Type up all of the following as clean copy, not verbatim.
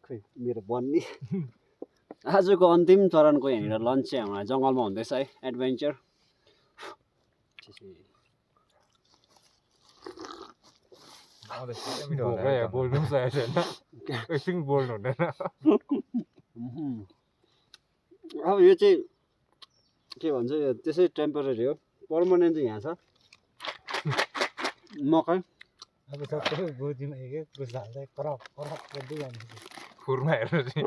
खै मेरो बन्नी आजको अन्तिम चरणको यहाँनिर लन्च चाहिँ हाम्रो जङ्गलमा हुँदैछ है एडभेन्चर बोल्नु पनि सकेको छैन एकछिन बोल्नु हुँदैन अब यो चाहिँ के भन्छ यो त्यसै टेम्परेरी हो पर्मानेन्ट चाहिँ यहाँ छ मकै अब सबै गोजीमा एक गुस हाल्दै करप करप गर्दै जान्छ खुरमा हेर्नु चाहिँ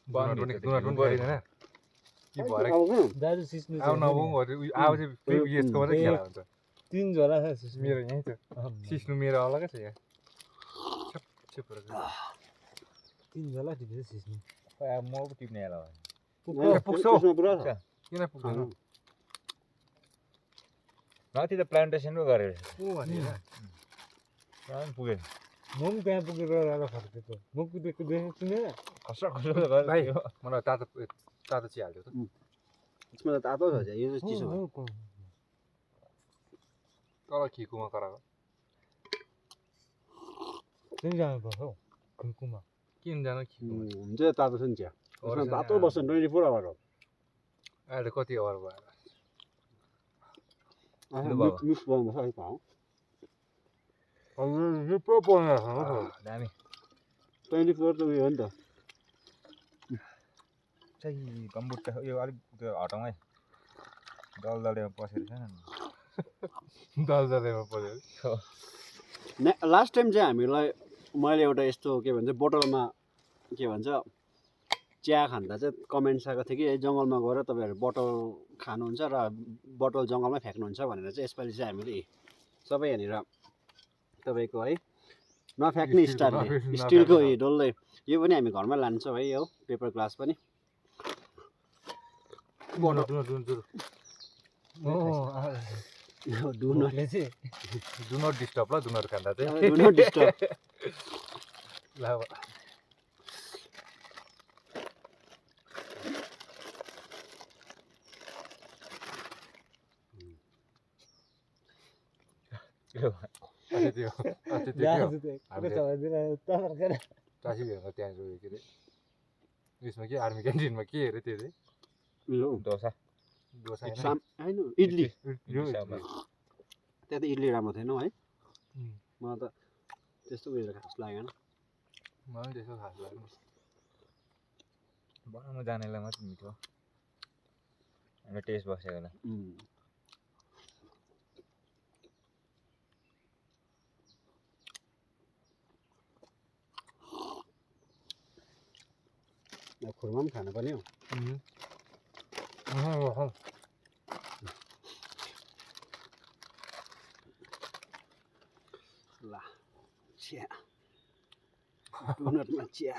दुनट पनि गरिँदैन के भएर दाजु सिस्नु आउ नबुङ आउ चाहिँ यसको मात्रै खेला हुन्छ 3 झोला छ सिस्नु मेरो यहीँ छ सिस्नु मेरो अलगै छ यहाँ 3 झोला टिपेछ सिस्नु अब म पो टिप्ने होला पुग्छ किन पुग्दैन माथि त प्लान्टेसन पो गरेर पुगेन म पनि त्यहाँ पुगेर आएर फर्केको म कुदेको देखेको छुइनँ खस्रो खस्रो गरेर भाइ मलाई तातो चिया हाल्थ्यो त यसमा त तातो छ यो चाहिँ चिसो तल खिकुमा कराएको त्यही जानुपर्छ हौ खुल्कुमा किन जान खिकुमा हुन्छ तातो छ नि चिया यसमा तातो बस्छ 24 आवर हो अहिले कति आवर भयो मिक्स बनाउँछ है पाऊ यो पो बनाएको दामी 24 त उयो हो नि त चाहिँ कम्बुट यो अलिक त्यो हटाउँ है दलदलेमा पसेर छैन दलदलेमा पऱ्यो लास्ट टाइम चाहिँ हामीलाई मैले एउटा यस्तो के भन्छ बोतलमा के भन्छ चिया खाँदा चाहिँ कमेन्ट्स आएको थियो कि है जङ्गलमा गएर तपाईँहरू बोतल खानुहुन्छ र बोतल जङ्गलमै फ्याँक्नुहुन्छ भनेर चाहिँ यसपालि चाहिँ हामीले सबै यहाँनिर तपाईँको है नफ्याँक्ने स्टाइलले स्टिलको डल्लै यो पनि हामी घरमै लान्छौँ है यो पेपर ग्लास पनि डुनटले चाहिँ डु नट डिस्टर्ब ल डुनट खाँदा चाहिँ ल चासी भेट्दा त्यहाँ के अरे उयसमा के आर्मी क्यान्टिनमा के अरे त्यो चाहिँ डोसा होइन इडली त्यहाँ त इडली राम्रो थिएन है मलाई त त्यस्तो उयो खास लागेन मलाई त्यस्तो खास लाग्यो बनाउनु जानेलाई मात्रै मिठो हाम्रो टेस्ट बसेको होला खुर्मा पनि खानु पर्ने हो ल चिया डोनटमा चिया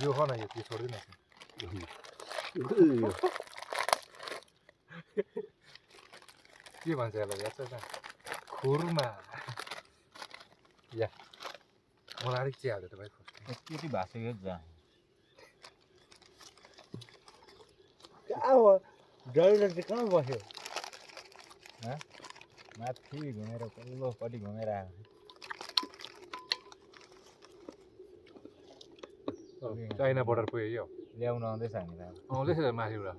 यो खा न यो छोड्दिन के भन्छ यसलाई याद छ त खुरमा या मलाई अलिक चिया हाल्यो त भाइ यति भाषेको जा कहाँ हो डल्लो चाहिँ कहाँ बस्यो माथि घुमेर पल्लोपट्टि घुमेर आएको चाइना बोर्डर पुग्यो यो ल्याउन आउँदैछ हामीलाई आउँदैछ माथिबाट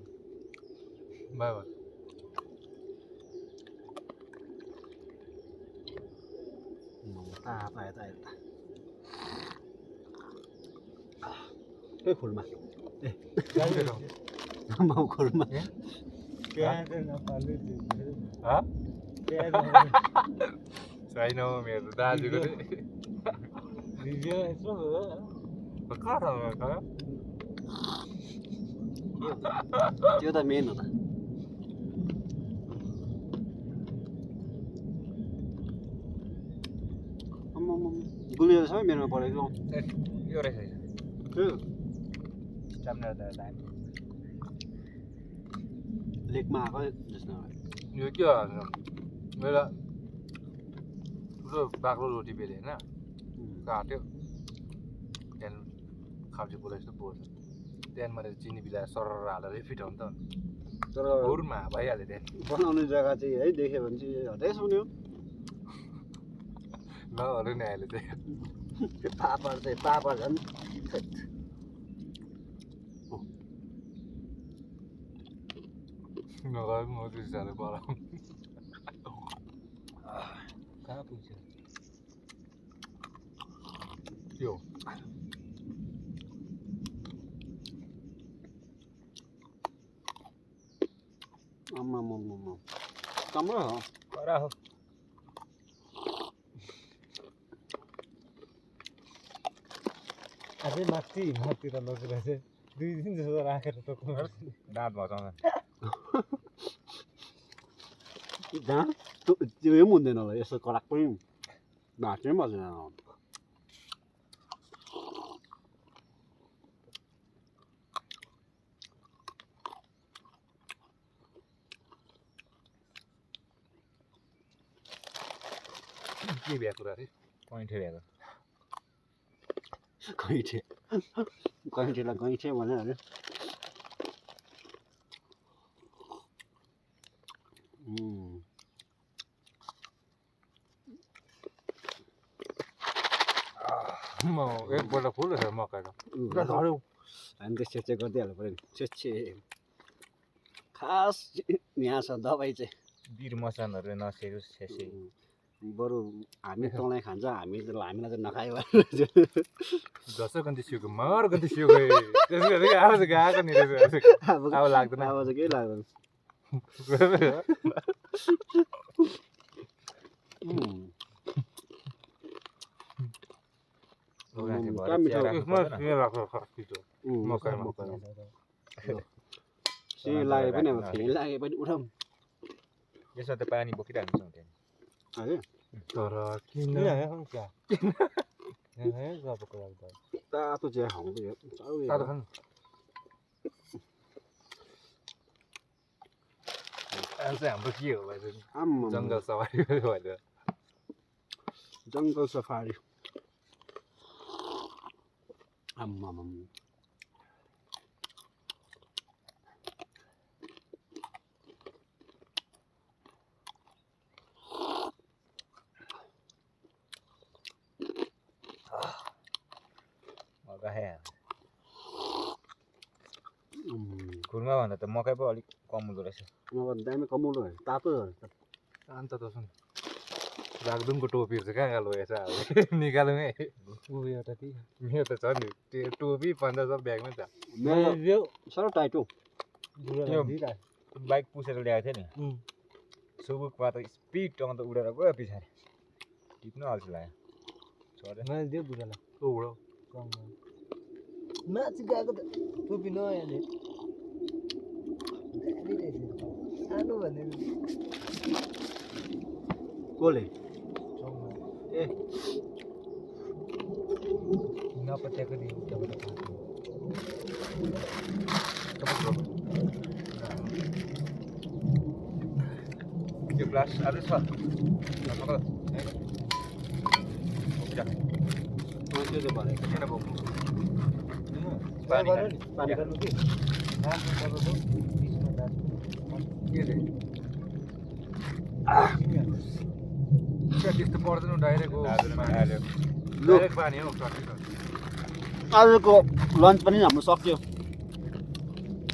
बाई बाई तातो यता यता ए खुर्मा ए माउ खुर्मा छैन मेरो दाजुको त्यो त मेन हो त गुलियो सबै मेरोमा परेको यो रहेछ स्टामिना त दामी लेकमा आएको जस्तो यो के हो मेरो ठुलो बाक्लो रोटी बेले होइन काट्यो त्यहाँदेखि खाब्जे बोला जस्तो बोल्छ त्यहाँदेखि मैले चिनी बिलाएर सरर हालेर फिटाउनु त तर खुरमा भइहाल्यो त्यहाँदेखि बनाउने जग्गा चाहिँ है देख्यो भने चाहिँ हदै सुन्यो नहरु नि अहिले चाहिँ पापड झन् नगर म चाहिँ जानु पर्यो कहाँ पुग्छ त्यो आम्मा राम्रो हो करा हो अझै माथि हिमालतिर लगेर चाहिँ 2 दिन जस्तो राखेर टोक्नु दाँत भचाउँछ जहाँ त्यो पनि हुँदैन होला यस्तो कडाक पनि भाँच्नै बस्दैन के भ्या कुरा रे पैँठे भएको गैँठेलाई गैँठे भन्यो अरे म एकपल्ट फुल रहेछ मकैको झऱ्यो हामी त छेचे गरिदिइहाल्नु पऱ्यो नि छेचे खास यहाँ छ दबाई चाहिँ बिर मसानहरू नसेरोस् छेसे बरु हामी तँलाई खान्छ हामीलाई चाहिँ नखायो जसो गन्ती सिउको मर गन्ती सिउको त्यसो गरी अब चाहिँ गएको नि रहेछ अब लाग्दैन अब चाहिँ केही लाग्दैन सिँही लागे पनि अब फेरि लागे पनि उठाउँ यसमा त पानी बोकिरहेको हुन्छ अरे तर किन तातो चिया खाउँ तातो खानु अहिले चाहिँ हाम्रो के हो भाइ जङ्गल सवारी भएर जङ्गल सफारी आम्माम खुर्मा भन्दा त मकै पो अलिक कम हुँदो रहेछ दामी कमौलो तातो अन्त त सुन राखदुङको टोपीहरू चाहिँ कहाँ कहाँ लगेछ अब निकालौँ है ऊ एउटा ती मेरो त छ नि त्यो टोपी 1500 ब्यागमै छ मेरो साह्रो टाइट हो त्यो बाइक पुसेर ल्याएको थियो नि सुबुकमा त स्पिड अन्त उडेर गयो पछाडि टिप्न अल्छी लाग्यो छोडेर मैले दियो बुढालाई उडो माथि गएको त टोपी नयाँले सानो भनेको कोले ए नपत्याएको दिन उताबाट त्यो ग्लास अझै छ त्यो चाहिँ भनेको किन बोक्नु पानी खानु कि के रे त्यस्तो पर्दैन डाइरेक्ट हो डाइरेक्ट पानी हो आजको लन्च पनि हाम्रो सक्यो